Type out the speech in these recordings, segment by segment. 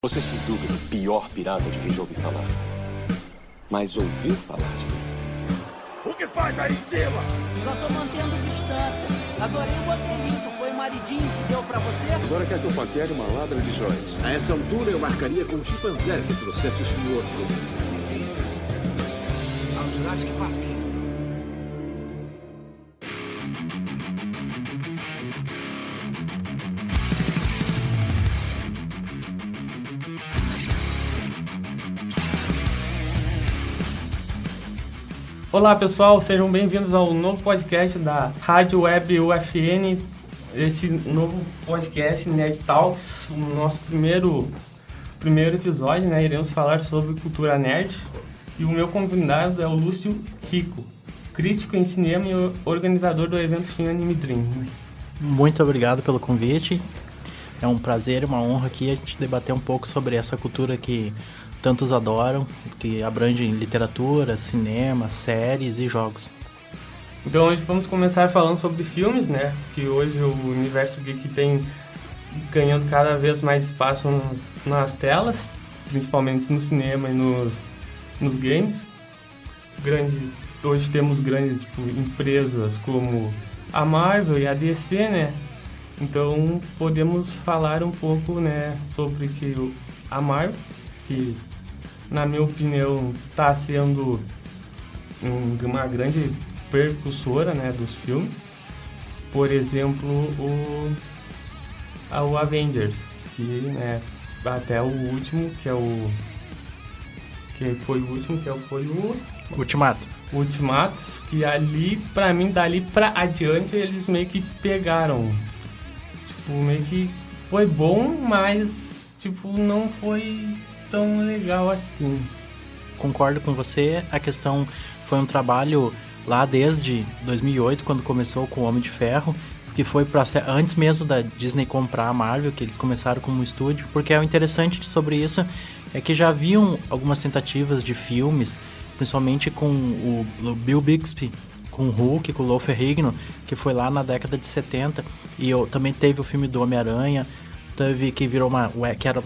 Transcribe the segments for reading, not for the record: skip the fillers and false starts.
Você, sem dúvida, é o pior pirata de quem já ouvi falar. Mas ouviu falar de mim? O que faz aí em cima? Só tô mantendo distância. Adorei o modelito. Foi o maridinho que deu pra você? Agora quer que eu paquere uma ladra de joias. A essa altura eu marcaria com um chimpanzé se trouxesse o senhor pro mundo. Ao Jurassic Park. Olá pessoal, sejam bem-vindos ao novo podcast da Rádio Web UFN. Esse novo podcast, Nerd Talks, o nosso primeiro episódio, né? Iremos falar sobre cultura nerd. E o meu convidado é o Lúcio Rico, crítico em cinema e organizador do evento Cine Anime Dreams. Muito obrigado pelo convite. É um prazer e uma honra aqui a gente debater um pouco sobre essa cultura que tantos adoram, que abrange literatura, cinema, séries e jogos. Então hoje vamos começar falando sobre filmes, né? Que hoje o universo geek tem ganhando cada vez mais espaço nas telas, principalmente no cinema e nos games. Hoje temos grandes empresas como a Marvel e a DC, né? Então podemos falar um pouco, né, sobre que a Marvel, que na minha opinião está sendo uma grande precursora, né, dos filmes. Por exemplo, o Avengers, que, né, até o último, foi o Ultimato, que ali, pra mim, dali pra adiante, eles meio que pegaram. Meio que foi bom, mas, não foi tão legal assim. Concordo com você, a questão foi um trabalho lá desde 2008, quando começou com o Homem de Ferro, que foi antes mesmo da Disney comprar a Marvel, que eles começaram como estúdio, porque o interessante sobre isso é que já haviam algumas tentativas de filmes, principalmente com o Bill Bixby, com o Hulk, com o Lou Ferrigno, que foi lá na década de 70, e também teve o filme do Homem-Aranha, que virou que era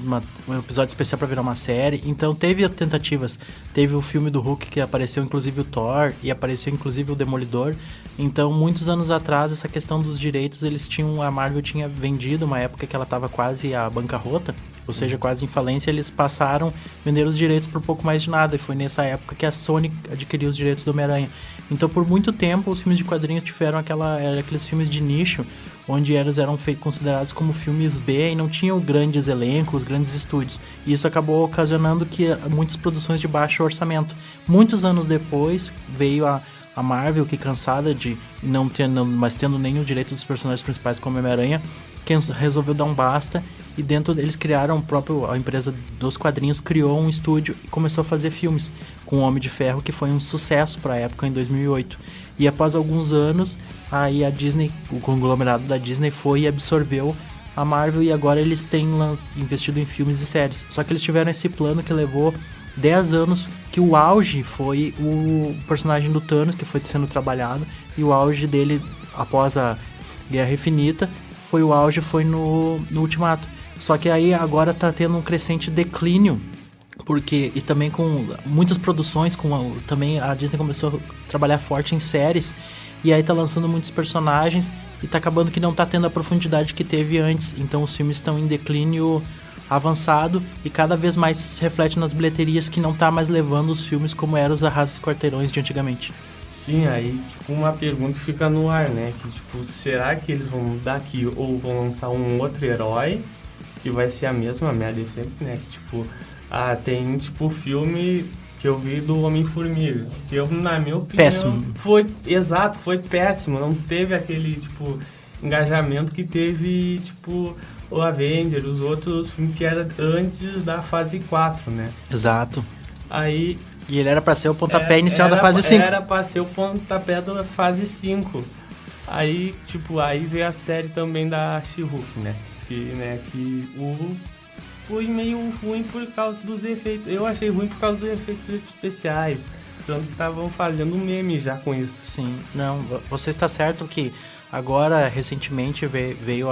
um episódio especial para virar uma série. Então teve tentativas, teve o filme do Hulk que apareceu inclusive o Thor e apareceu inclusive o Demolidor. Então muitos anos atrás essa questão dos direitos, a Marvel tinha vendido, uma época que ela estava quase à bancarrota, ou seja, quase em falência, eles passaram a vender os direitos por pouco mais de nada, e foi nessa época que a Sony adquiriu os direitos do Homem-Aranha. Então por muito tempo os filmes de quadrinhos tiveram aqueles filmes de nicho, onde eles eram considerados como filmes B e não tinham grandes elencos, grandes estúdios. E isso acabou ocasionando que muitas produções de baixo orçamento. Muitos anos depois veio a Marvel, que cansada de mas tendo nenhum direito dos personagens principais como Homem-Aranha, que resolveu dar um basta, e dentro deles criaram a empresa dos quadrinhos criou um estúdio e começou a fazer filmes com o Homem de Ferro, que foi um sucesso para a época em 2008. E após alguns anos, aí a Disney, o conglomerado da Disney foi e absorveu a Marvel, e agora eles têm investido em filmes e séries. Só que eles tiveram esse plano que levou 10 anos, que o auge foi o personagem do Thanos, que foi sendo trabalhado, e o auge dele após a Guerra Infinita foi no Ultimato. Só que aí agora tá tendo um crescente declínio, e também com muitas produções, também a Disney começou a trabalhar forte em séries, e aí tá lançando muitos personagens, e tá acabando que não tá tendo a profundidade que teve antes. Então os filmes estão em declínio avançado, e cada vez mais se reflete nas bilheterias, que não tá mais levando os filmes como eram os arrastos quarteirões de antigamente. Sim, aí uma pergunta fica no ar, né? Que será que eles vão mudar aqui ou vão lançar um outro herói que vai ser a mesma merda sempre, né? Que tem filme que eu vi do Homem-Formiga, que na minha opinião péssimo. Foi péssimo, não teve aquele engajamento que teve o Avengers, os outros filmes que era antes da fase 4, né? Exato. Aí e ele era pra ser o pontapé inicial da fase 5. Era pra ser o pontapé da fase 5. Aí, aí veio a série também da She-Hulk, né? Que foi meio ruim por causa dos efeitos. Eu achei ruim por causa dos efeitos especiais. Tanto que estavam fazendo meme já com isso. Sim, não, você está certo que agora, recentemente, veio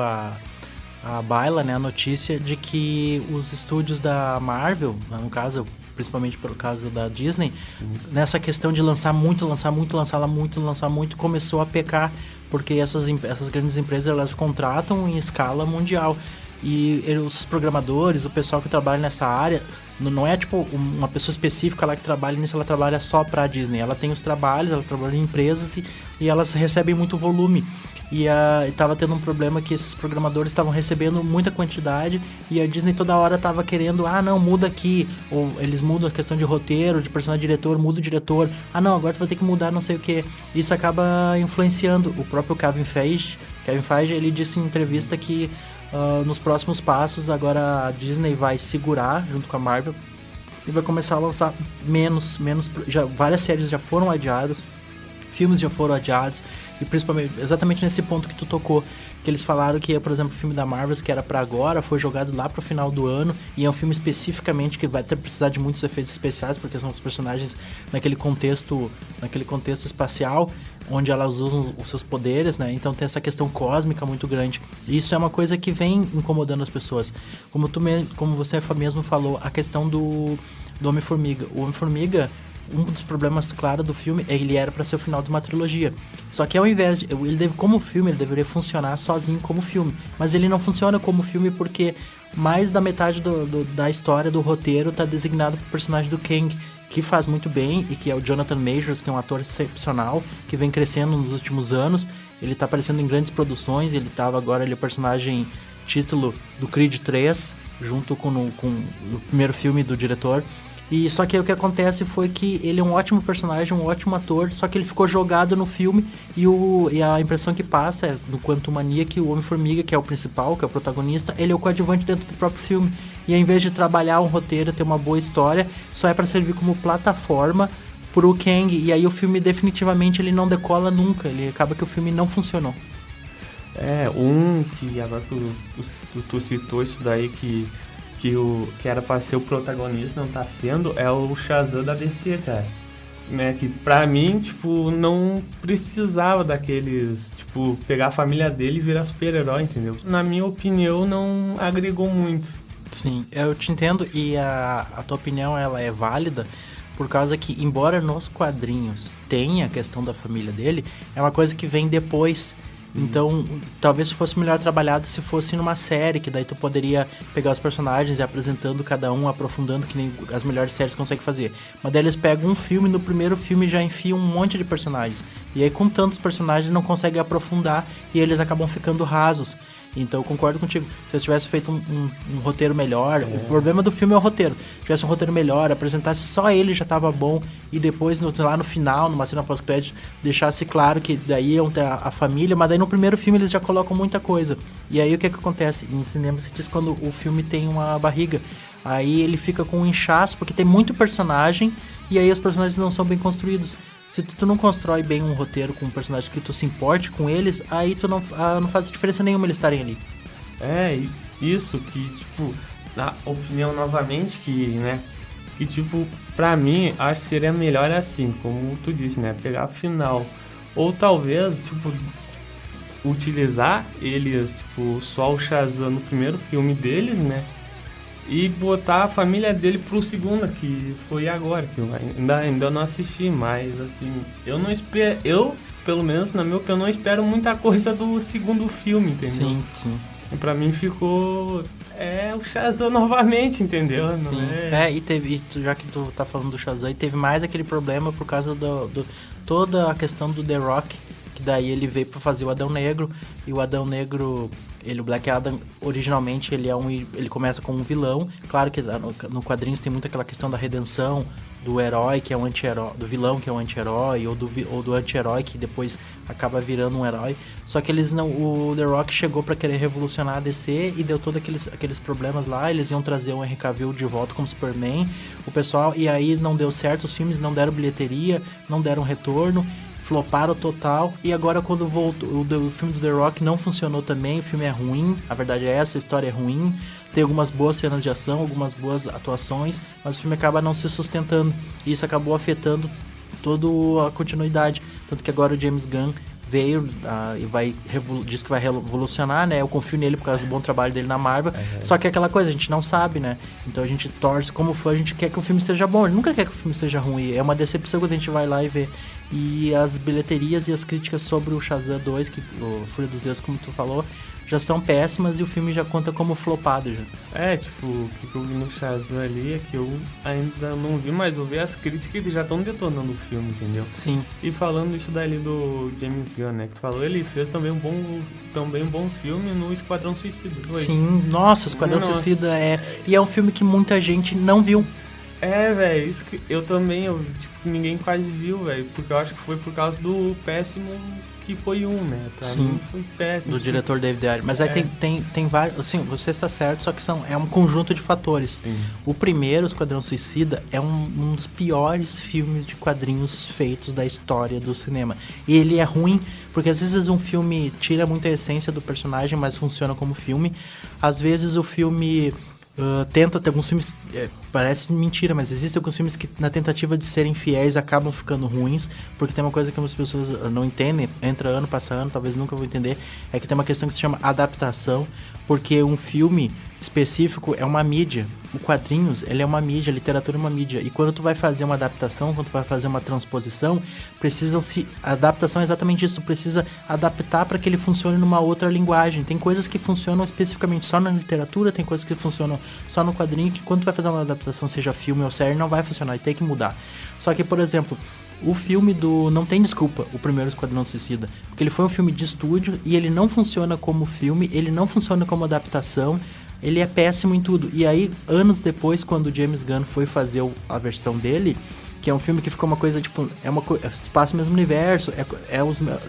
à baila, né, a notícia de que os estúdios da Marvel, no caso, principalmente pelo caso da Disney, nessa questão de lançar muito, começou a pecar, porque essas grandes empresas, elas contratam em escala mundial. E os programadores, o pessoal que trabalha nessa área, não é tipo uma pessoa específica lá que trabalha nisso, ela trabalha só pra Disney. Ela tem os trabalhos, ela trabalha em empresas e elas recebem muito volume. E estava tendo um problema que esses programadores estavam recebendo muita quantidade e a Disney toda hora estava querendo, não, muda aqui. Ou eles mudam a questão de roteiro, de personagem diretor, muda o diretor. Não, agora tu vai ter que mudar não sei o que. Isso acaba influenciando. O próprio Kevin Feige, ele disse em entrevista que nos próximos passos, agora a Disney vai segurar junto com a Marvel e vai começar a lançar menos várias séries já foram adiadas, filmes já foram adiados, e principalmente exatamente nesse ponto que tu tocou, que eles falaram que, por exemplo, o filme da Marvel, que era pra agora, foi jogado lá pro final do ano, e é um filme especificamente que vai precisar de muitos efeitos especiais, porque são os personagens naquele contexto espacial, onde elas usam os seus poderes, né? Então tem essa questão cósmica muito grande. E isso é uma coisa que vem incomodando as pessoas. Como você mesmo falou, a questão do Homem-Formiga. O Homem-Formiga, um dos problemas, claro, do filme, ele era para ser o final de uma trilogia. Só que ao invés de... como filme, ele deveria funcionar sozinho como filme. Mas ele não funciona como filme porque mais da metade da história, do roteiro, tá designado pro personagem do Kang, que faz muito bem, e que é o Jonathan Majors, que é um ator excepcional, que vem crescendo nos últimos anos. Ele tá aparecendo em grandes produções, ele é o personagem título do Creed 3, junto com o primeiro filme do diretor. E só que aí o que acontece foi que ele é um ótimo personagem, um ótimo ator, só que ele ficou jogado no filme e a impressão que passa é, no Quantumania, que o Homem-Formiga, que é o principal, que é o protagonista, ele é o coadjuvante dentro do próprio filme. E ao invés de trabalhar um roteiro, ter uma boa história, só é para servir como plataforma pro Kang. E aí o filme definitivamente ele não decola nunca, ele acaba que o filme não funcionou. Que agora que tu citou isso daí que era pra ser o protagonista, não tá sendo, é o Shazam da DC, cara. Né, que pra mim, tipo, não precisava daqueles, tipo, pegar a família dele e virar super-herói, entendeu? Na minha opinião, não agregou muito. Sim, eu te entendo, e a tua opinião, ela é válida, por causa que, embora nos quadrinhos tenha a questão da família dele, é uma coisa que vem depois. Então, talvez fosse melhor trabalhado se fosse numa série, que daí tu poderia pegar os personagens e apresentando cada um, aprofundando, que nem as melhores séries conseguem fazer. Mas daí eles pegam um filme, no primeiro filme já enfiam um monte de personagens. E aí com tantos personagens não conseguem aprofundar e eles acabam ficando rasos. Então eu concordo contigo, se eles tivessem feito um roteiro melhor, o problema do filme é o roteiro. Se tivesse um roteiro melhor, apresentasse só ele já tava bom, e depois lá no final, numa cena pós-crédito, deixasse claro que daí iam ter a família, mas daí no primeiro filme eles já colocam muita coisa. E aí o que acontece? Em cinema se diz quando o filme tem uma barriga, aí ele fica com um inchaço, porque tem muito personagem, e aí os personagens não são bem construídos. Se tu não constrói bem um roteiro com um personagem que tu se importe com eles, aí tu não faz diferença nenhuma eles estarem ali. Isso que, tipo, na opinião novamente, que tipo, pra mim, acho que seria melhor assim, como tu disse, né, pegar a final. Ou talvez, tipo, utilizar eles, tipo, só o Shazam no primeiro filme deles, né, e botar a família dele pro segundo, que foi agora, que eu ainda não assisti, mas assim, eu, pelo menos, na minha opinião, não espero muita coisa do segundo filme, entendeu? Sim. E pra mim ficou o Shazam novamente, entendeu? Sim. Não já que tu tá falando do Shazam, e teve mais aquele problema por causa toda a questão do The Rock, que daí ele veio pra fazer o Adão Negro, e o Adão Negro... o Black Adam, originalmente, ele começa como um vilão. Claro que no quadrinhos tem muito aquela questão da redenção, do herói que é um anti-herói, do vilão que é um anti-herói, ou do anti-herói que depois acaba virando um herói. Só que o The Rock chegou pra querer revolucionar a DC e deu todos aqueles problemas lá. Eles iam trazer o Henry Cavill de volta como Superman, o pessoal, e aí não deu certo, os filmes não deram bilheteria, não deram retorno, floparam total, e agora quando voltou, o filme do The Rock não funcionou também, o filme é ruim, a verdade é essa, a história é ruim, tem algumas boas cenas de ação, algumas boas atuações, mas o filme acaba não se sustentando, e isso acabou afetando toda a continuidade, tanto que agora o James Gunn veio e diz que vai revolucionar, né? Eu confio nele por causa do bom trabalho dele na Marvel. Só que é aquela coisa, a gente não sabe, né? Então a gente torce, como fã, a gente quer que o filme seja bom. A gente nunca quer que o filme seja ruim. É uma decepção quando a gente vai lá e vê. E as bilheterias e as críticas sobre o Shazam 2, o Fúria dos Deuses, como tu falou, já são péssimas e o filme já conta como flopado já. Tipo, o que eu vi no Shazam ali é que eu ainda não vi, mas eu vi as críticas que já estão detonando o filme, entendeu? Sim. E falando isso daí do James Gunn, né, que tu falou, ele fez também um bom filme no Esquadrão Suicida 2. Sim, nossa, o Esquadrão Suicida e é um filme que muita gente não viu. Velho, isso que eu também, ninguém quase viu, velho, porque eu acho que foi por causa do péssimo que foi né? Pra mim foi péssimo. Do diretor David Ayer. Mas aí tem vários, assim, você está certo, só que é um conjunto de fatores. Sim. O primeiro, Esquadrão Suicida, é um dos piores filmes de quadrinhos feitos da história do cinema. E ele é ruim, porque às vezes um filme tira muita essência do personagem, mas funciona como filme. Às vezes o filme... tenta ter alguns filmes, parece mentira, mas existem alguns filmes que na tentativa de serem fiéis acabam ficando ruins, porque tem uma coisa que as pessoas não entendem, entra ano, passa ano, talvez nunca vão entender, é que tem uma questão que se chama adaptação, porque um filme específico é uma mídia, o quadrinhos, ele é uma mídia, a literatura é uma mídia, e quando tu vai fazer uma adaptação, quando tu vai fazer uma transposição, a adaptação é exatamente isso, tu precisa adaptar para que ele funcione numa outra linguagem. Tem coisas que funcionam especificamente só na literatura, tem coisas que funcionam só no quadrinho, que quando tu vai fazer uma adaptação, seja filme ou série, não vai funcionar, e tem que mudar. Só que, por exemplo, o filme do Não Tem Desculpa, o primeiro Esquadrão Suicida, porque ele foi um filme de estúdio e ele não funciona como filme, ele não funciona como adaptação, ele é péssimo em tudo. E aí, anos depois, quando o James Gunn foi fazer a versão dele, que é um filme que ficou uma coisa, tipo, se passa no mesmo universo,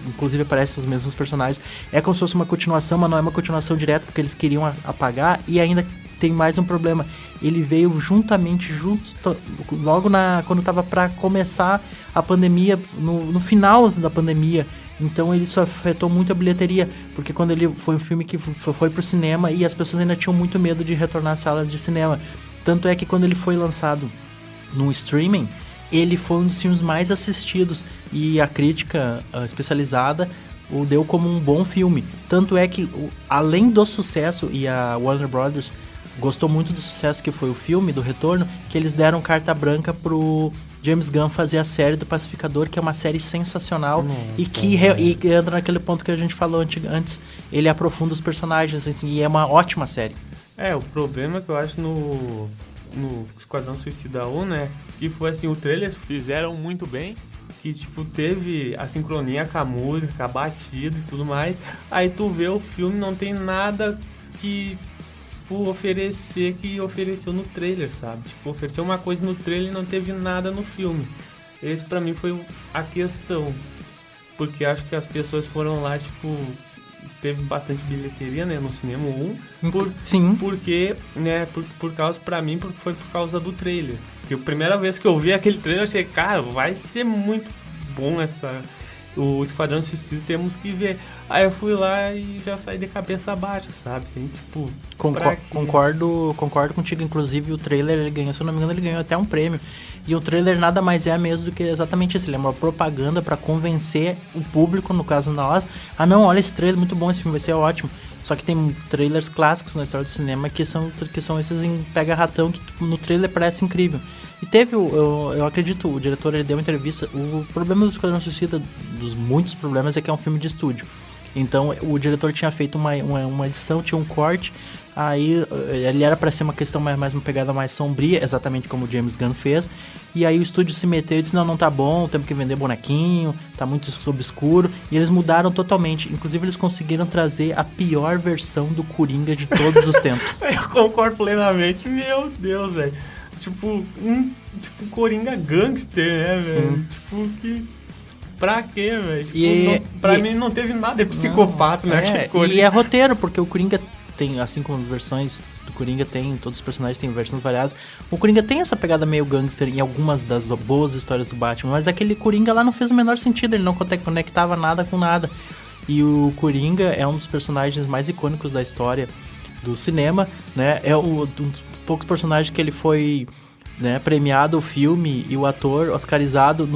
inclusive aparecem os mesmos personagens, é como se fosse uma continuação, mas não é uma continuação direta, porque eles queriam apagar, e ainda tem mais um problema, ele veio logo quando tava pra começar a pandemia, no final da pandemia. Então ele só afetou muito a bilheteria, porque quando ele foi um filme que foi pro cinema e as pessoas ainda tinham muito medo de retornar às salas de cinema. Tanto é que quando ele foi lançado no streaming, ele foi um dos filmes mais assistidos e a crítica especializada o deu como um bom filme. Tanto é que, além do sucesso, e a Warner Brothers gostou muito do sucesso que foi o filme, do retorno, que eles deram carta branca pro James Gunn fazer a série do Pacificador, que é uma série sensacional. Nossa, e que entra naquele ponto que a gente falou antes, ele aprofunda os personagens, assim, e é uma ótima série. O problema que eu acho no Esquadrão Suicida 1, né, que foi assim, o trailer fizeram muito bem, que tipo, teve a sincronia com a música, com a batida e tudo mais, aí tu vê o filme, não tem nada que oferecer que ofereceu no trailer, sabe? Tipo, ofereceu uma coisa no trailer e não teve nada no filme. Esse pra mim foi a questão. Porque acho que as pessoas foram lá, tipo, teve bastante bilheteria, né, no cinema 1. Sim. Porque, né, por causa, pra mim, porque foi por causa do trailer. Porque a primeira vez que eu vi aquele trailer, eu achei, cara, vai ser muito bom o Esquadrão Suicida, temos que ver. Aí eu fui lá e já saí de cabeça baixa, sabe? Tem, tipo, concordo contigo, inclusive o trailer, ele ganhou, se eu não me engano, ele ganhou até um prêmio. E o trailer nada mais é mesmo do que exatamente isso, ele é uma propaganda pra convencer o público, no caso nós, não, olha esse trailer, muito bom, esse filme vai ser ótimo. Só que tem trailers clássicos na história do cinema que são esses em pega-ratão, que no trailer parece incrível. E teve, eu acredito, o diretor, ele deu uma entrevista, o problema do Esquadrão Suicida, dos muitos problemas, é que é um filme de estúdio. Então o diretor tinha feito uma edição, tinha um corte, aí ele era para ser uma questão mais uma pegada mais sombria, exatamente como o James Gunn fez, e aí o estúdio se meteu e disse, não tá bom, temos que vender bonequinho, tá muito obscuro, e eles mudaram totalmente, inclusive eles conseguiram trazer a pior versão do Coringa de todos os tempos. Eu concordo plenamente, meu Deus, velho. Tipo, Coringa gangster, né, velho? Tipo, que... Pra quê, velho? Tipo, pra mim não teve nada de psicopata, né? E é roteiro, porque o Coringa tem, assim como as versões do Coringa tem, todos os personagens têm versões variadas, o Coringa tem essa pegada meio gangster em algumas das boas histórias do Batman, mas aquele Coringa lá não fez o menor sentido, ele não conectava nada com nada. E o Coringa é um dos personagens mais icônicos da história do cinema, né? É um dos poucos personagens que ele foi né, premiado o filme e o ator oscarizado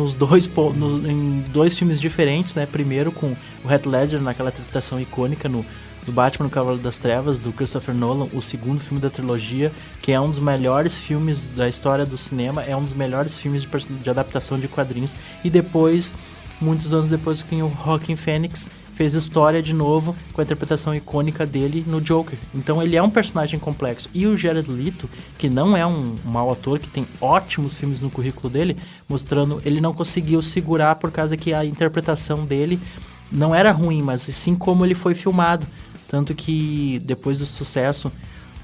em 2 filmes diferentes, né? Primeiro com o Heath Ledger naquela interpretação icônica do Batman no Cavaleiro das Trevas, do Christopher Nolan, o segundo filme da trilogia, que é um dos melhores filmes da história do cinema, é um dos melhores filmes de adaptação de quadrinhos, e depois, muitos anos depois, que o Joaquin Phoenix fez história de novo com a interpretação icônica dele no Joker. Então ele é um personagem complexo. E o Jared Leto, que não é um mau ator, que tem ótimos filmes no currículo dele, mostrando, ele não conseguiu segurar por causa que a interpretação dele não era ruim, mas sim como ele foi filmado. Tanto que depois do sucesso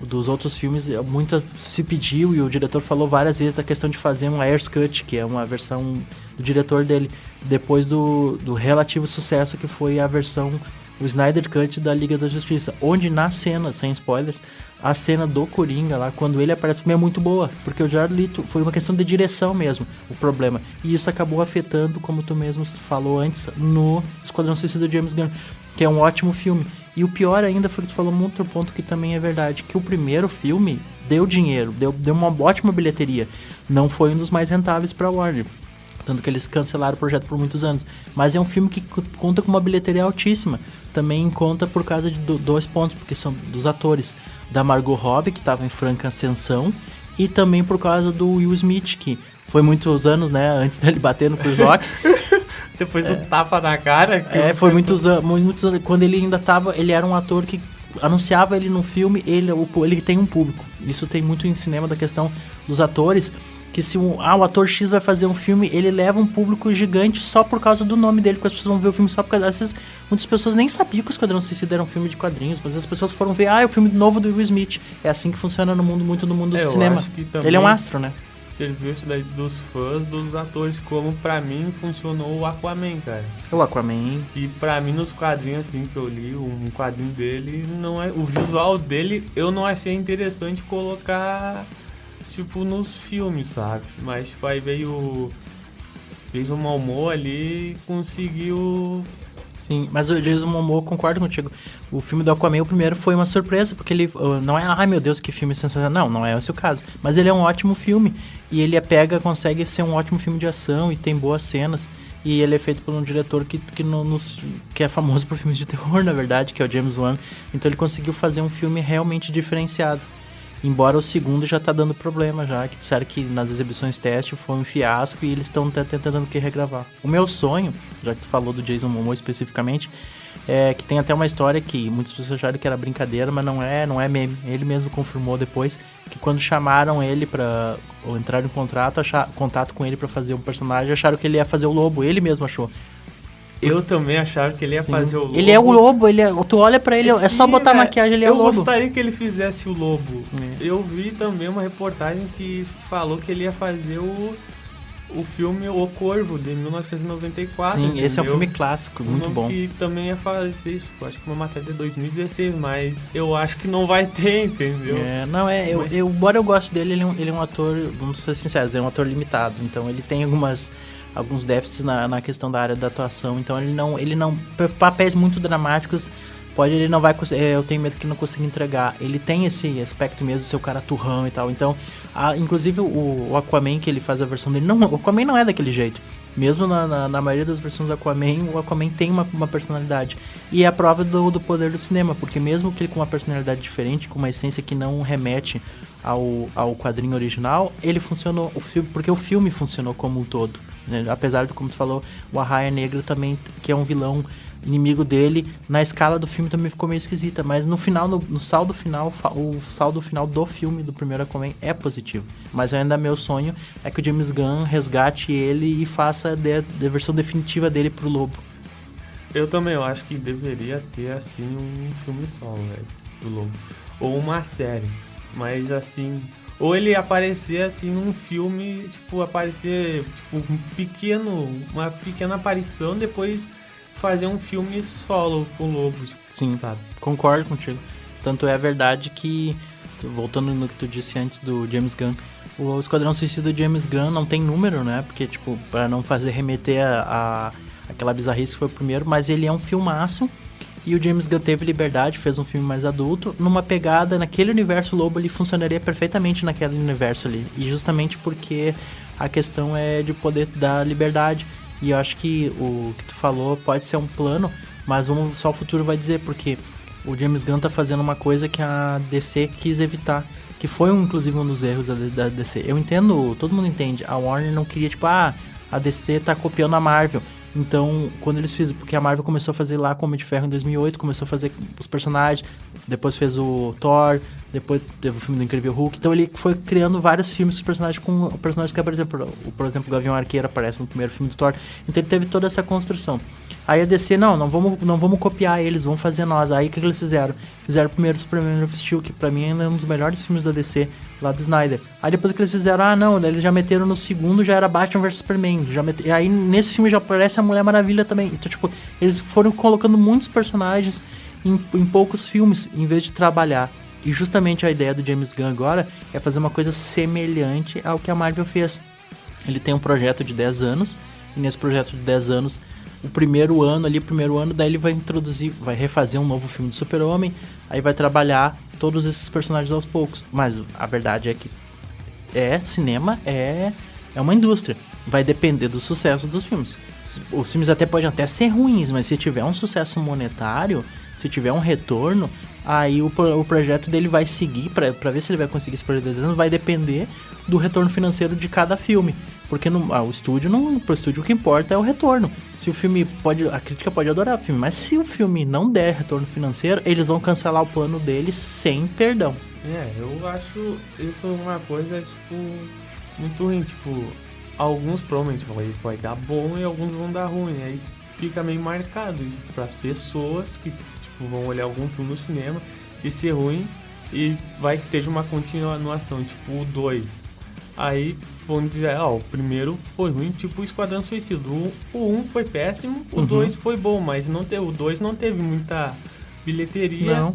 dos outros filmes, muita se pediu e o diretor falou várias vezes da questão de fazer um Ayer's Cut, que é uma versão do diretor dele, depois do relativo sucesso que foi a versão, o Snyder Cut da Liga da Justiça, onde na cena, sem spoilers, a cena do Coringa lá, quando ele aparece, é muito boa, porque o Jared Leto foi uma questão de direção mesmo, o problema, e isso acabou afetando, como tu mesmo falou antes, no Esquadrão Suicida do James Gunn, que é um ótimo filme. E o pior ainda foi que tu falou um outro ponto que também é verdade, que o primeiro filme deu dinheiro, deu uma ótima bilheteria, não foi um dos mais rentáveis para a Warner, tanto que eles cancelaram o projeto por muitos anos, mas é um filme que conta com uma bilheteria altíssima, também conta por causa de 2 pontos, porque são dos atores, da Margot Robbie, que estava em franca ascensão, e também por causa do Will Smith, que foi muitos anos, né, antes dele bater no Chris Rock. Depois do tapa na cara. Foi muitos anos, quando ele ainda tava, ele era um ator que anunciava ele no filme, ele tem um público. Isso tem muito em cinema da questão dos atores, que se o ator X vai fazer um filme, ele leva um público gigante só por causa do nome dele, porque as pessoas vão ver o filme só por causa... Às vezes, muitas pessoas nem sabiam que o Esquadrão Suicida era um filme de quadrinhos, mas as pessoas foram ver, o filme novo do Will Smith. É assim que funciona muito no mundo do cinema. Ele é um astro, né? Serviu isso daí dos fãs, dos atores, como pra mim funcionou o Aquaman, cara. O Aquaman. E pra mim, nos quadrinhos assim que eu li, um quadrinho dele, não é, o visual dele eu não achei interessante colocar, tipo, nos filmes, sabe? Mas, tipo, aí fez um Momoa ali e conseguiu... Sim, mas o Jason Momoa, concordo contigo. O filme do Aquaman, o primeiro, foi uma surpresa, porque ele não é, ai meu Deus, que filme sensacional. Não é esse o caso. Mas ele é um ótimo filme. E ele consegue ser um ótimo filme de ação e tem boas cenas. E ele é feito por um diretor que é famoso por filmes de terror, na verdade, que é o James Wan. Então ele conseguiu fazer um filme realmente diferenciado. Embora o segundo já tá dando problema já, que disseram que nas exibições teste foi um fiasco e eles estão tentando regravar. O meu sonho, já que tu falou do Jason Momoa especificamente, é que tem até uma história que muitas pessoas acharam que era brincadeira, mas não é meme. Ele mesmo confirmou depois que quando chamaram ele pra, ou entraram em contato com ele pra fazer um personagem, acharam que ele ia fazer o Lobo, ele mesmo achou. Eu também achava que ele ia fazer o Lobo. Ele é o Lobo, tu olha pra ele, é só botar maquiagem, ele é o Lobo. Eu gostaria que ele fizesse o Lobo. Eu vi também uma reportagem que falou que ele ia fazer o filme O Corvo, de 1994. Sim, entendeu? Esse é um filme clássico, muito bom. Que também ia fazer isso, acho que uma matéria de 2016, mas eu acho que não vai ter, entendeu? Embora eu goste dele, ele é um ator, vamos ser sinceros, é um ator limitado, então ele tem alguns déficits na questão da área da atuação, então ele não papéis muito dramáticos, ele não vai, eu tenho medo que ele não consiga entregar. Ele tem esse aspecto mesmo, seu cara turrão e tal, então, inclusive o Aquaman, que ele faz a versão dele, o Aquaman não é daquele jeito, mesmo na maioria das versões do Aquaman, o Aquaman tem uma personalidade, e é a prova do poder do cinema, porque mesmo que ele com uma personalidade diferente, com uma essência que não remete ao quadrinho original, ele funcionou, porque o filme funcionou como um todo, né? Apesar de, como tu falou, o Arraia Negra também, que é um vilão inimigo dele, na escala do filme também ficou meio esquisita, mas no final, no saldo final, o saldo final do filme do primeiro Aquaman é positivo, mas ainda meu sonho é que o James Gunn resgate ele e faça a versão definitiva dele pro Lobo. Eu também, eu acho que deveria ter assim um filme solo, velho, do Lobo, ou uma série, mas assim, ou ele aparecer assim num filme, tipo, aparecer tipo uma pequena aparição, depois fazer um filme solo com o Lobo, tipo, sim, sabe? Concordo contigo. Tanto é verdade que, voltando no que tu disse antes do James Gunn, o Esquadrão Suicida do James Gunn não tem número, né? Porque, tipo, pra não fazer remeter a aquela bizarrice que foi o primeiro, mas ele é um filmaço E o James Gunn teve liberdade, fez um filme mais adulto, numa pegada, naquele universo Lobo, ele funcionaria perfeitamente naquele universo ali. E justamente porque a questão é de poder dar liberdade. E eu acho que o que tu falou pode ser um plano, mas só o futuro vai dizer, porque o James Gunn tá fazendo uma coisa que a DC quis evitar, que foi inclusive um dos erros da DC. Eu entendo, todo mundo entende, a Warner não queria, tipo, a DC tá copiando a Marvel. Então, quando eles fizeram, porque a Marvel começou a fazer lá com o Homem de Ferro em 2008, começou a fazer os personagens, depois fez o Thor, depois teve o filme do Incrível Hulk, então ele foi criando vários filmes com personagens que, por exemplo, o Gavião Arqueiro aparece no primeiro filme do Thor, então ele teve toda essa construção. Aí a DC, não vamos copiar eles, vamos fazer nós. Aí o que eles fizeram? Fizeram primeiro o Superman of Steel, que pra mim ainda é um dos melhores filmes da DC, lá do Snyder. Aí depois que eles fizeram, eles já meteram no segundo, já era Batman vs Superman. E aí nesse filme já aparece a Mulher Maravilha também. Então, tipo, eles foram colocando muitos personagens em poucos filmes, em vez de trabalhar. E justamente a ideia do James Gunn agora é fazer uma coisa semelhante ao que a Marvel fez. Ele tem um projeto de 10 anos, e nesse projeto de 10 anos, o primeiro ano, daí ele vai refazer um novo filme de Super-Homem, aí vai trabalhar todos esses personagens aos poucos. Mas a verdade é que cinema é uma indústria, vai depender do sucesso dos filmes. Os filmes podem até ser ruins, mas se tiver um sucesso monetário, se tiver um retorno, aí o projeto dele vai seguir, pra ver se ele vai conseguir esse projeto de 10 anos, vai depender do retorno financeiro de cada filme. Porque pro estúdio o que importa é o retorno. Se o filme a crítica pode adorar o filme, mas se o filme não der retorno financeiro, eles vão cancelar o plano deles sem perdão. Eu acho isso uma coisa, tipo, muito ruim. Tipo, alguns provavelmente vai dar bom e alguns vão dar ruim. Aí fica meio marcado isso pras pessoas que, tipo, vão olhar algum filme no cinema e ser ruim e vai que esteja uma continuação, tipo o 2. Aí vão dizer, o primeiro foi ruim, tipo o Esquadrão Suicida. O 1 foi péssimo, o 2 foi bom, mas o 2 não teve muita bilheteria. Não.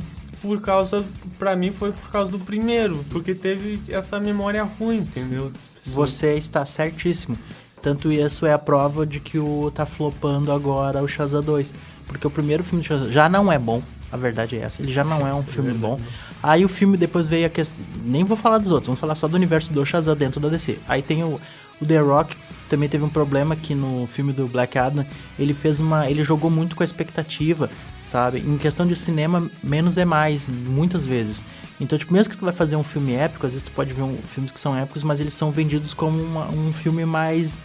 Pra mim foi por causa do primeiro, porque teve essa memória ruim, entendeu? Você está certíssimo. Tanto isso é a prova de que tá flopando agora o Shazam 2. Porque o primeiro filme de Shazam já não é bom, a verdade é essa. Ele já não é um filme bom. Aí o filme depois veio a questão... Nem vou falar dos outros, vamos falar só do universo do Shazam dentro da DC. Aí tem o The Rock, também teve um problema que no filme do Black Adam, ele jogou muito com a expectativa, sabe? Em questão de cinema, menos é mais, muitas vezes. Então, tipo, mesmo que tu vai fazer um filme épico, às vezes tu pode ver filmes que são épicos, mas eles são vendidos como um filme mais...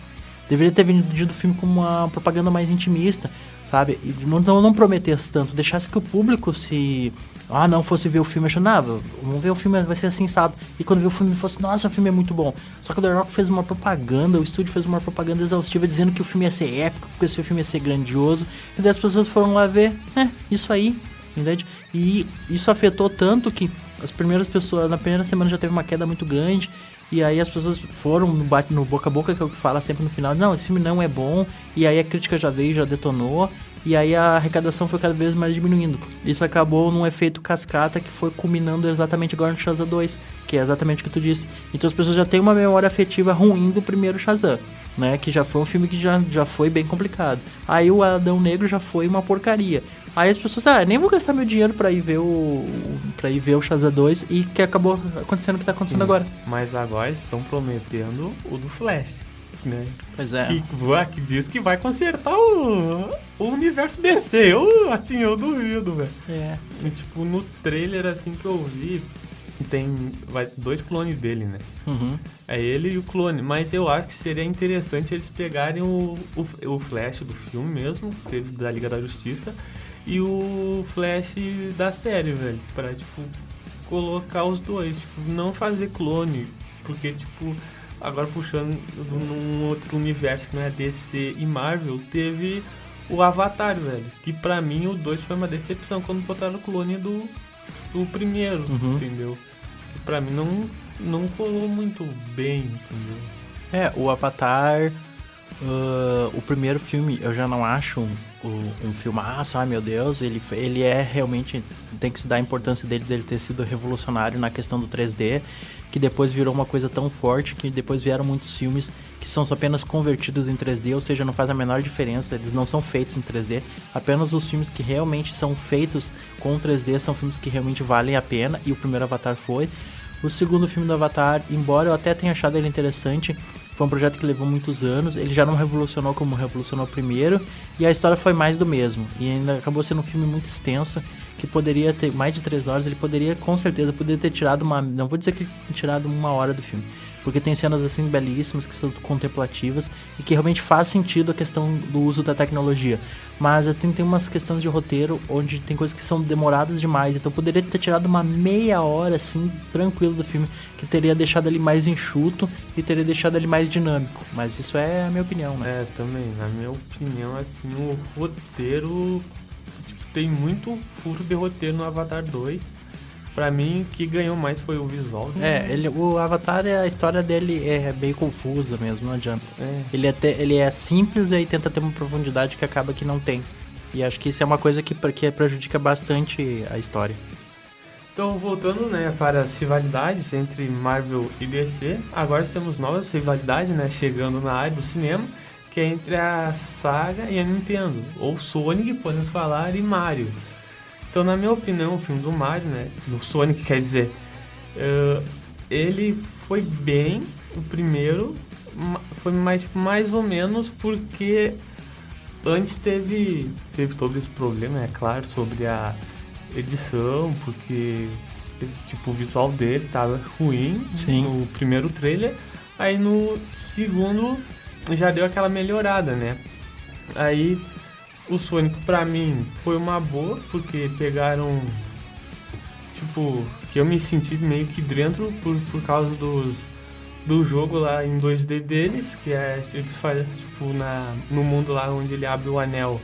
Deveria ter vendido o filme como uma propaganda mais intimista, sabe? E não prometesse tanto, deixasse que o público não fosse ver o filme achando, vamos ver o filme, vai ser assim, sabe? E quando viu o filme, fosse, nossa, o filme é muito bom. Só que o The Rock fez uma propaganda, o estúdio fez uma propaganda exaustiva dizendo que o filme ia ser épico, que o filme ia ser grandioso. E daí as pessoas foram lá ver, isso aí, entende? E isso afetou tanto que as primeiras pessoas, na primeira semana já teve uma queda muito grande. E aí as pessoas foram no boca a boca, que é o que fala sempre no final, não, esse filme não é bom. E aí a crítica já veio, já detonou. E aí a arrecadação foi cada vez mais diminuindo. Isso acabou num efeito cascata que foi culminando exatamente agora no Shazam 2, que é exatamente o que tu disse. Então as pessoas já têm uma memória afetiva ruim do primeiro Shazam, né? Que já foi um filme que já foi bem complicado. Aí o Adão Negro já foi uma porcaria. Aí as pessoas, nem vou gastar meu dinheiro pra ir ver o Shazam 2, e que acabou acontecendo o que tá acontecendo agora. Mas agora estão prometendo o do Flash, né? Pois é. Que diz que vai consertar o universo DC. Eu duvido, velho. E, tipo, no trailer, assim, que eu vi, vai 2 clones dele, né? Uhum. É ele e o clone. Mas eu acho que seria interessante eles pegarem o Flash do filme mesmo, da Liga da Justiça, e o Flash da série, velho. Pra, tipo, colocar os dois. Tipo, não fazer clone. Porque, tipo, agora puxando num outro universo que não é DC e Marvel, teve o Avatar, velho. Que pra mim o 2 foi uma decepção quando botaram o clone do primeiro, entendeu? Que pra mim não colou muito bem, entendeu? O Avatar, o primeiro filme, eu já não acho um filmaço, meu Deus, ele é realmente, tem que se dar a importância dele ter sido revolucionário na questão do 3D, que depois virou uma coisa tão forte que depois vieram muitos filmes que são só apenas convertidos em 3D, ou seja, não faz a menor diferença, eles não são feitos em 3D, apenas os filmes que realmente são feitos com 3D são filmes que realmente valem a pena, e o primeiro Avatar foi. O segundo filme do Avatar, embora eu até tenha achado ele interessante, foi um projeto que levou muitos anos, ele já não revolucionou como revolucionou o primeiro, e a história foi mais do mesmo, e ainda acabou sendo um filme muito extenso, que poderia ter mais de 3 horas, ele poderia, com certeza, ter tirado não vou dizer que tirado 1 hora do filme, porque tem cenas assim belíssimas, que são contemplativas, e que realmente faz sentido a questão do uso da tecnologia, mas tem umas questões de roteiro, onde tem coisas que são demoradas demais, então poderia ter tirado uma meia hora, assim, tranquilo do filme, que teria deixado ele mais enxuto, e teria deixado ele mais dinâmico, mas isso é a minha opinião, né? Também, na minha opinião, assim, o roteiro, tem muito furo de roteiro no Avatar 2. Pra mim, o que ganhou mais foi o visual. O Avatar, a história dele é bem confusa mesmo, não adianta. Ele é simples e aí tenta ter uma profundidade que acaba que não tem. E acho que isso é uma coisa que prejudica bastante a história. Então, voltando, né, para as rivalidades entre Marvel e DC, agora temos novas rivalidades, né, chegando na área do cinema, que é entre a Saga e a Nintendo, ou Sonic, podemos falar, e Mario. Então, na minha opinião, o filme do Mario, né, do Sonic, quer dizer, ele foi bem, o primeiro, foi mais ou menos porque antes teve todo esse problema, é claro, sobre a edição, porque tipo, o visual dele tava ruim. Sim. No primeiro trailer, aí no segundo já deu aquela melhorada, né? Aí o Sonic pra mim foi uma boa, porque pegaram, tipo, que eu me senti meio que dentro por causa do jogo lá em 2D deles, que é, eles fazem, tipo, no mundo lá onde ele abre o anel,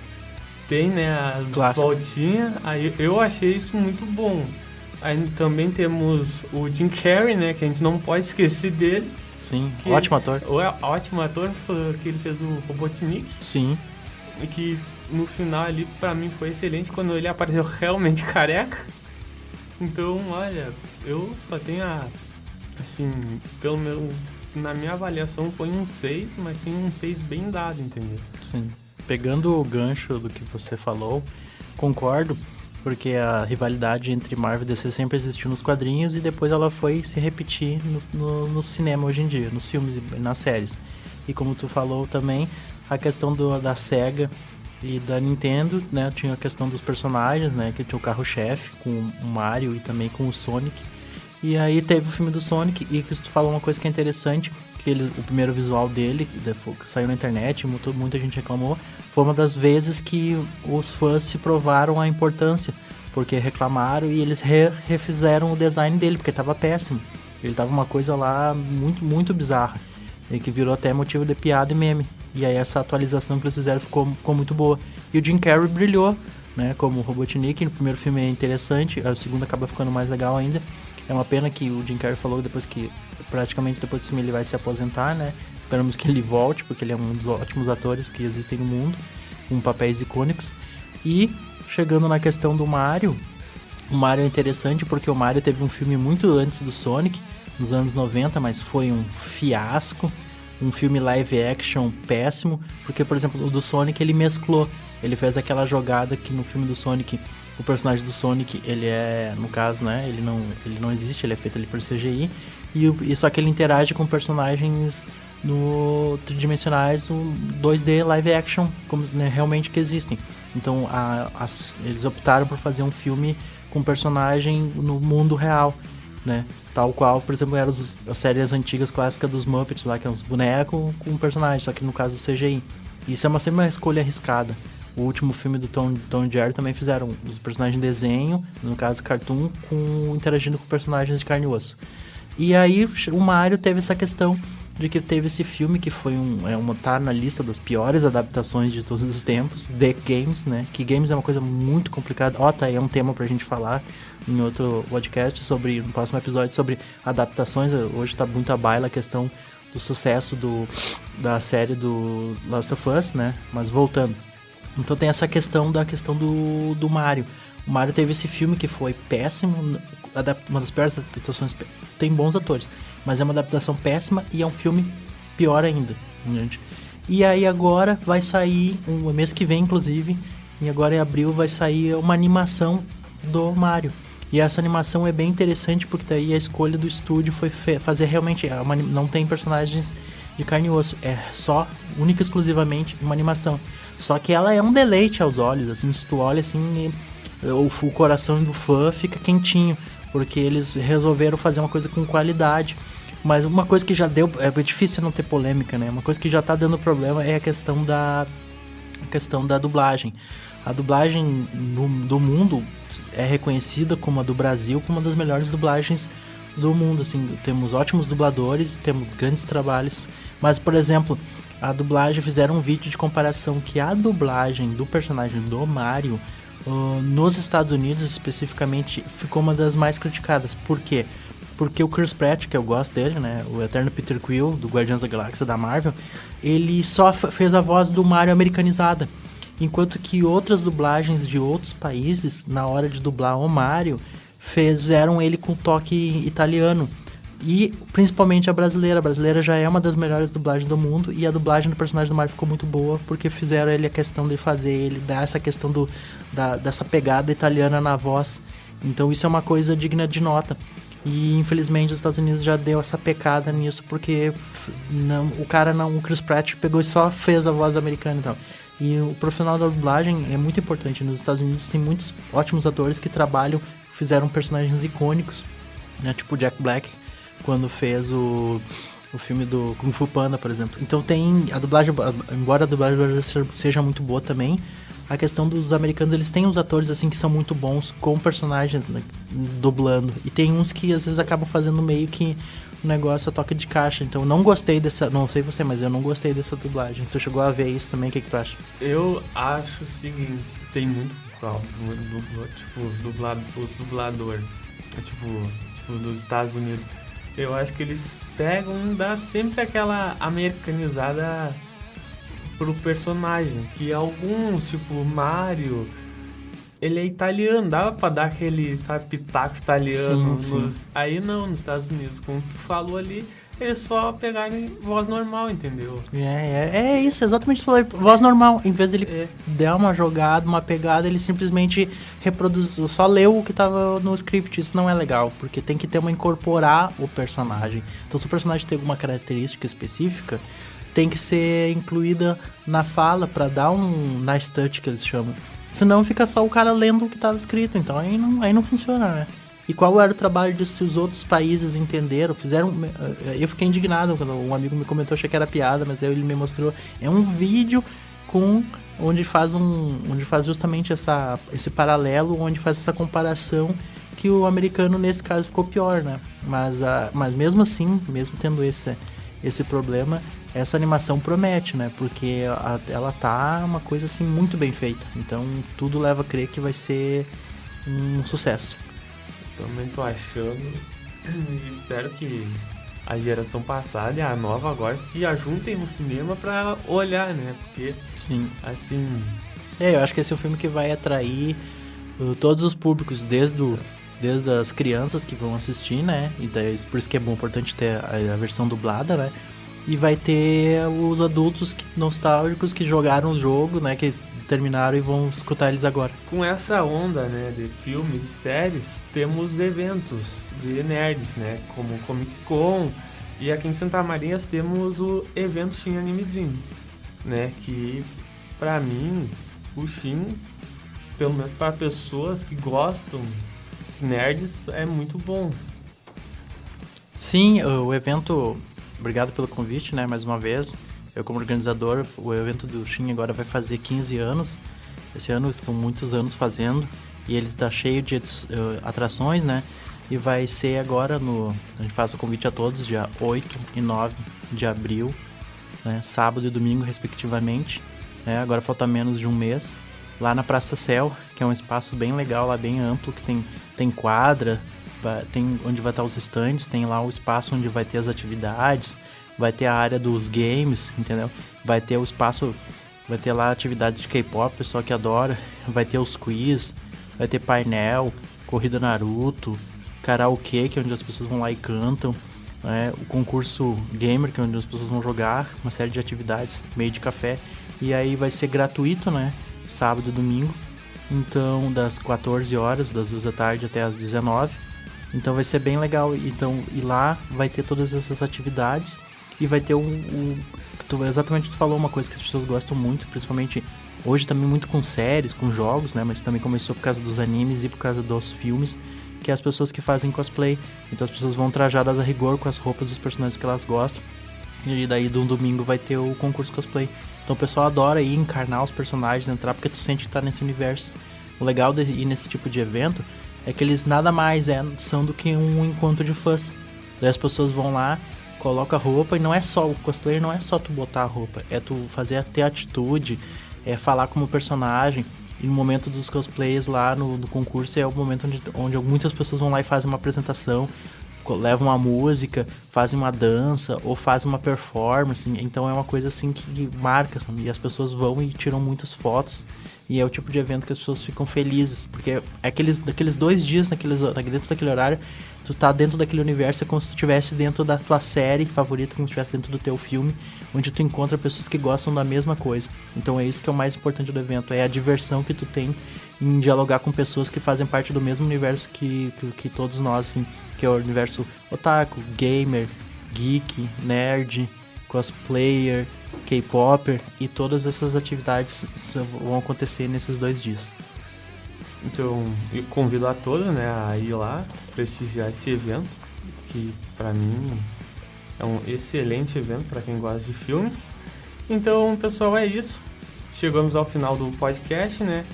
tem, né, as voltinhas, aí eu achei isso muito bom. Aí também temos o Jim Carrey, né, que a gente não pode esquecer dele. Sim, ótimo ator. Ótimo ator, que ele fez o Robotnik. Sim. E que no final ali, pra mim, foi excelente quando ele apareceu realmente careca. Então, olha, eu só tenho assim, pelo menos na minha avaliação foi um 6, mas sim um 6 bem dado, entendeu? Sim. Pegando o gancho do que você falou, concordo, porque a rivalidade entre Marvel e DC sempre existiu nos quadrinhos e depois ela foi se repetir no cinema hoje em dia, nos filmes e nas séries. E como tu falou também, a questão da SEGA e da Nintendo, né, tinha a questão dos personagens, né, que tinha o carro-chefe com o Mario e também com o Sonic. E aí teve o filme do Sonic, e que tu falou uma coisa que é interessante, que o primeiro visual dele, que saiu na internet, muita gente reclamou, foi uma das vezes que os fãs se provaram a importância, porque reclamaram e eles refizeram o design dele, porque estava péssimo. Ele tava uma coisa lá muito, muito bizarra, e que virou até motivo de piada e meme. E aí essa atualização que eles fizeram ficou muito boa. E o Jim Carrey brilhou, né, como Robotnik. No primeiro filme é interessante, o segundo acaba ficando mais legal ainda. É uma pena que o Jim Carrey falou praticamente depois do filme ele vai se aposentar, né? Esperamos que ele volte, porque ele é um dos ótimos atores que existem no mundo, com papéis icônicos. E chegando na questão do Mario, o Mario é interessante porque o Mario teve um filme muito antes do Sonic, nos anos 90, mas foi um fiasco. Um filme live action péssimo, porque, por exemplo, o do Sonic ele mesclou, ele fez aquela jogada que no filme do Sonic, o personagem do Sonic, ele é, no caso, né, ele não existe, ele é feito ali por CGI, e só que ele interage com personagens tridimensionais do 2D live action, como, né, realmente que existem. Então eles optaram por fazer um filme com personagem no mundo real, né? Tal qual, por exemplo, eram as séries antigas clássicas dos Muppets lá, que é uns bonecos com personagens, só que no caso do CGI. Isso é sempre uma escolha arriscada. O último filme do Tom e Jerry também fizeram os personagens em desenho, no caso cartoon, interagindo com personagens de carne e osso. E aí o Mario teve essa questão de que teve esse filme que foi tá na lista das piores adaptações de todos os tempos, The Games, né? Que games é uma coisa muito complicada. Tá aí, é um tema pra gente falar em outro podcast, no próximo episódio, sobre adaptações. Hoje tá muito à baila a questão do sucesso da série do Last of Us, né? Mas voltando. Então tem essa questão do Mario. O Mario teve esse filme que foi péssimo, uma das piores adaptações. Tem bons atores, mas é uma adaptação péssima e é um filme pior ainda, gente. E aí agora vai sair, um mês que vem inclusive, e agora em abril vai sair uma animação do Mario. E essa animação é bem interessante porque daí a escolha do estúdio foi fazer realmente, não tem personagens de carne e osso, é só, única e exclusivamente uma animação. Só que ela é um deleite aos olhos, assim, se tu olha assim, o coração do fã fica quentinho, porque eles resolveram fazer uma coisa com qualidade. Mas uma coisa que já deu, é difícil não ter polêmica, né? Uma coisa que já tá dando problema é a questão da dublagem. A dublagem do mundo é reconhecida como a do Brasil, como uma das melhores dublagens do mundo, assim. Temos ótimos dubladores, temos grandes trabalhos, mas, por exemplo, a dublagem, fizeram um vídeo de comparação que a dublagem do personagem do Mario, nos Estados Unidos especificamente, ficou uma das mais criticadas. Por quê? Porque o Chris Pratt, que eu gosto dele, né, o eterno Peter Quill, do Guardiões da Galáxia da Marvel, ele só fez a voz do Mario americanizada. Enquanto que outras dublagens de outros países, na hora de dublar o Mario, fizeram ele com toque italiano. E principalmente a brasileira. A brasileira já é uma das melhores dublagens do mundo. E a dublagem do personagem do Mario ficou muito boa, porque fizeram ele a questão de fazer ele dar essa questão dessa pegada italiana na voz. Então isso é uma coisa digna de nota. E infelizmente os Estados Unidos já deu essa pecada nisso, porque o Chris Pratt pegou e só fez a voz americana e tal. E o profissional da dublagem é muito importante. Nos Estados Unidos tem muitos ótimos atores que fizeram personagens icônicos, né? Tipo o Jack Black, quando fez o filme do Kung Fu Panda, por exemplo. Então tem a dublagem, embora a dublagem brasileira seja muito boa também, a questão dos americanos, eles têm uns atores assim que são muito bons com personagens, né, dublando. E tem uns que às vezes acabam fazendo meio que o negócio a toque de caixa. Então eu não gostei dessa, não sei você, mas eu não gostei dessa dublagem. Tu chegou a ver isso também, o que tu acha? Eu acho o seguinte, tem muito os dubladores, tipo dos Estados Unidos. Eu acho que eles dá sempre aquela americanizada pro personagem, que alguns, tipo Mario, ele é italiano, dava pra dar aquele, sabe, pitaco italiano. Sim. Aí não, nos Estados Unidos, como tu falou ali, eles só pegaram voz normal, entendeu? É isso, exatamente, voz normal. Em vez dele dar uma jogada, uma pegada, ele simplesmente reproduziu, só leu o que tava no script. Isso não é legal, porque tem que ter incorporar o personagem. Então se o personagem tem alguma característica específica, tem que ser incluída na fala pra dar um nice touch, que eles chamam. Senão fica só o cara lendo o que estava escrito, então aí não funciona, né? E qual era o trabalho disso se os outros países entenderam, fizeram... Eu fiquei indignado quando um amigo me comentou, achei que era piada, mas aí ele me mostrou. É um vídeo onde faz justamente esse paralelo, onde faz essa comparação, que o americano nesse caso ficou pior, né? Mas mesmo assim, mesmo tendo esse problema, essa animação promete, né? Porque ela tá uma coisa assim muito bem feita. Então tudo leva a crer que vai ser um sucesso. Também tô achando e espero que a geração passada e a nova agora se ajuntem no cinema pra olhar, né? Porque, sim, assim... eu acho que esse é um filme que vai atrair todos os públicos, desde as crianças que vão assistir, né? E daí, por isso que é bom, importante ter a versão dublada, né? E vai ter os adultos nostálgicos que jogaram o jogo, né? Que terminaram e vão escutar eles agora. Com essa onda, né, de filmes e séries, temos eventos de nerds, né, como o Comic Con, e aqui em Santa Maria temos o evento Shin Anime Dreams, né, que pra mim, o Shin, pelo menos para pessoas que gostam de nerds, é muito bom. Sim, o evento, obrigado pelo convite, né, mais uma vez. Eu, como organizador, o evento do Shin agora vai fazer 15 anos. Esse ano são muitos anos fazendo. E ele tá cheio de atrações, né? E vai ser agora a gente faz o convite a todos, dia 8 e 9 de abril, né? Sábado e domingo, respectivamente. Né? Agora falta menos de um mês. Lá na Praça Céu, que é um espaço bem legal, lá bem amplo, que tem quadra, tem onde vai estar os stands, tem lá o espaço onde vai ter as atividades. Vai ter a área dos games, entendeu? Vai ter o espaço, vai ter lá atividades de K-pop, pessoal que adora. Vai ter os quiz, vai ter painel, corrida Naruto, karaokê, que é onde as pessoas vão lá e cantam, né? O concurso gamer, que é onde as pessoas vão jogar, uma série de atividades, meio de café. E aí vai ser gratuito, né? Sábado e domingo. Então, das 14 horas, das 2 da tarde até as 19. Então vai ser bem legal. Então, e lá vai ter todas essas atividades. E vai ter exatamente, tu falou uma coisa que as pessoas gostam muito, principalmente hoje também muito com séries, com jogos, né? Mas também começou por causa dos animes e por causa dos filmes, que é as pessoas que fazem cosplay. Então as pessoas vão trajadas a rigor com as roupas dos personagens que elas gostam. E daí do domingo vai ter o concurso cosplay. Então o pessoal adora ir encarnar os personagens, entrar, porque tu sente que tá nesse universo. O legal de ir nesse tipo de evento é que eles nada mais são do que um encontro de fãs. Daí as pessoas vão lá, coloca a roupa, e não é só o cosplay, não é só tu botar a roupa, é tu ter atitude, é falar como personagem. E no momento dos cosplays lá no concurso é o momento onde muitas pessoas vão lá e fazem uma apresentação, levam uma música, fazem uma dança ou fazem uma performance. Então é uma coisa assim que marca, sabe? E as pessoas vão e tiram muitas fotos. E é o tipo de evento que as pessoas ficam felizes, porque é aqueles 2 dias dentro daquele horário, tu tá dentro daquele universo, é como se tu estivesse dentro da tua série favorita, como se tu estivesse dentro do teu filme, onde tu encontra pessoas que gostam da mesma coisa. Então é isso que é o mais importante do evento, é a diversão que tu tem em dialogar com pessoas que fazem parte do mesmo universo que todos nós, assim, que é o universo otaku, gamer, geek, nerd, cosplayer, K-popper, e todas essas atividades vão acontecer nesses 2 dias. Então, eu convido a todos, né, a ir lá, prestigiar esse evento, que pra mim é um excelente evento para quem gosta de filmes. Então, pessoal, é isso. Chegamos ao final do podcast, né?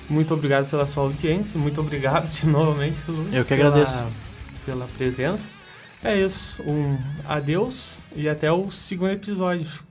Muito obrigado pela sua audiência, muito obrigado novamente, Lúcio. Eu que agradeço. Pela presença. É isso, um adeus e até o segundo episódio.